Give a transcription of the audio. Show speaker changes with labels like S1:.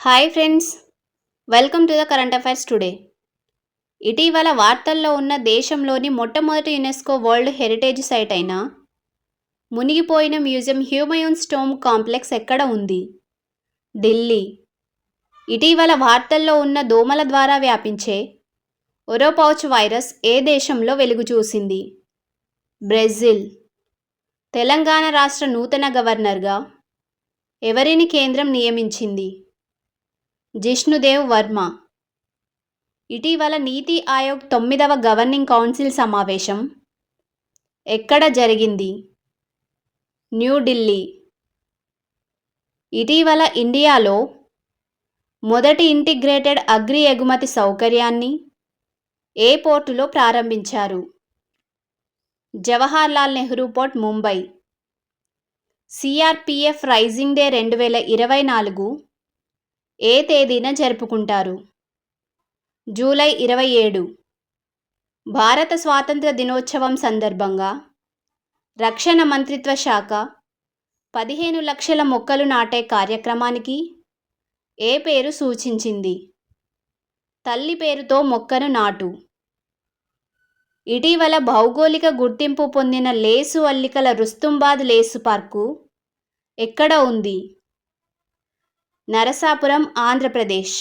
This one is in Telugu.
S1: Hi friends, welcome to the current affairs today. ఇటీవల వార్తల్లో ఉన్న దేశంలోని మొట్టమొదటి యునెస్కో వరల్డ్ హెరిటేజ్ సైట్ అయిన మునిగిపోయిన మ్యూజియం హ్యూమయూన్స్ టోంబ్ కాంప్లెక్స్ ఎక్కడ ఉంది? ఢిల్లీ. ఇటీవల వార్తల్లో ఉన్న దోమల ద్వారా వ్యాపించే ఒరోపౌచ్ వైరస్ ఏ దేశంలో వెలుగు చూసింది? బ్రెజిల్. తెలంగాణ రాష్ట్ర నూతన గవర్నర్గా ఎవరిని కేంద్రం నియమించింది? జిష్ణుదేవ్ వర్మ. ఇటీవల నీతి ఆయోగ్ 9వ గవర్నింగ్ కౌన్సిల్ సమావేశం ఎక్కడ జరిగింది? న్యూఢిల్లీ. ఇటీవల ఇండియాలో మొదటి ఇంటిగ్రేటెడ్ అగ్రి ఎగుమతి సౌకర్యాన్ని ఏ పోర్టులో ప్రారంభించారు? Jawaharlal Nehru port, Mumbai. CRPF rising day 2024 ఏ తేదీన జరుపుకుంటారు? జూలై 27. భారత స్వాతంత్ర దినోత్సవం సందర్భంగా రక్షణ మంత్రిత్వ శాఖ 15 లక్షల మొక్కలు నాటే కార్యక్రమానికి ఏ పేరు సూచించింది? తల్లి పేరుతో మొక్కను నాటు. ఇటీవల భౌగోళిక గుర్తింపు పొందిన లేసు అల్లికల రుస్తుంబాద్ లేసు పార్కు ఎక్కడ ఉంది? నరసాపురం, ఆంధ్రప్రదేశ్.